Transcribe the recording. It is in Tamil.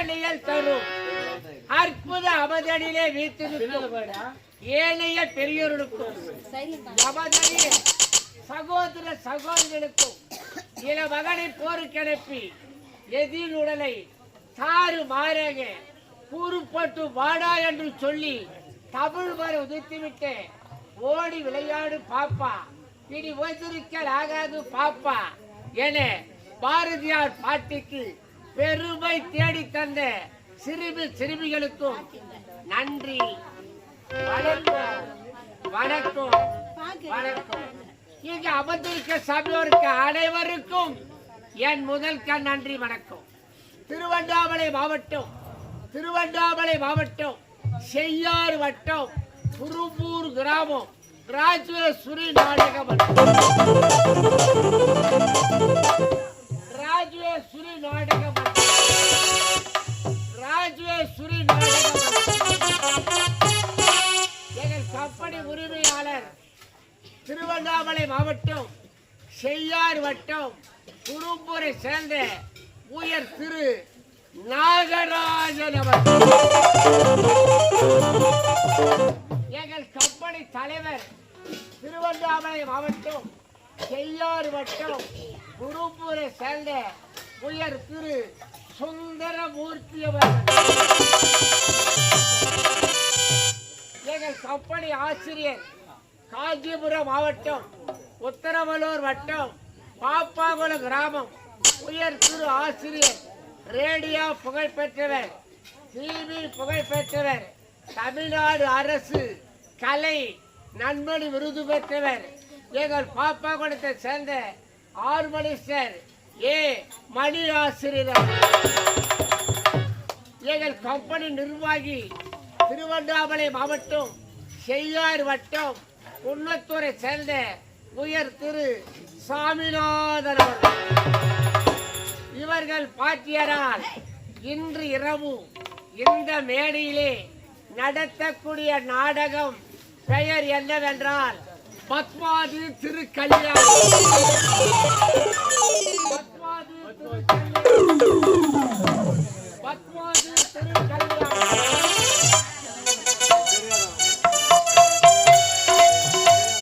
ஏனையல் தரும் அற்புத அமதனிலே வீட்டிருக்கும் ஏனைய பெரியோருக்கும் அமதனி சகோதர சகோதரர்களுக்கும் இள மகனை போருக்கு அனுப்பி எதிர் உடலை தாறு மாறாக கூறுப்பட்டு வாடா என்று சொல்லி தமிழ் வர உதித்துவிட்டு ஓடி விளையாடு பாப்பா இனி ஒதுரிக்கல் ஆகாது பாப்பா என பாரதியார் பாட்டுக்கு பெருமை தேடி தந்த சிறுமிகளுக்கும் நன்றி. வணக்கம் வணக்கம் வணக்கம். இங்கு அமர்ந்திருக்க சபையோருக்கு அனைவருக்கும் என் முதல் நன்றி வணக்கம். திருவண்ணாமலை மாவட்டம் செய்யாறு வட்டம் குரும்பூர் கிராமம் ராஜேஸ்வரி நாடக மன்றம் எங்கள் கம்பெனி உரிமையாளர் திருவண்ணாமலை மாவட்டம் செய்யாறு வட்டம் குரும்பூரை சேர்ந்த உயர் திரு நாகராஜன் அவர்கள். எங்கள் கம்பெனி தலைவர் திருவண்ணாமலை மாவட்டம் செய்யாறு வட்டம் குரும்பூரை சேர்ந்த உயர் திரு சுந்தரமூர்த்தி அவர்கள். எங்கள் கம்பெனி ஆசிரியர் காஞ்சிபுரம் மாவட்டம் உத்தரவலூர் வட்டம் பாப்பாகுளம் கிராமம் உயர் திரு ஆசிரியர் ரேடியோ புகழ்பெற்றவர் டிவி புகழ்பெற்றவர் தமிழ்நாடு அரசு கலை நன்மணி விருது பெற்றவர் எங்கள் பாப்பாகுளத்தை சேர்ந்த ஆர்மனிஸ்டர் ஏ மணி ஆசிரியர். எங்கள் கம்பெனி நிர்வாகி திருவண்ணாமலை மாவட்டம் செய்யாறு வட்டம் குன்னத்தூரை சேர்ந்த உயர் திரு சாமிநாதன் அவர்கள். இவர்கள் பாட்டியரால் இன்று இரவு இந்த மேடையிலே நடத்தக்கூடிய நாடகம் பெயர் என்னவென்றால் பத்மாவதி திருக்கல்யாணம்.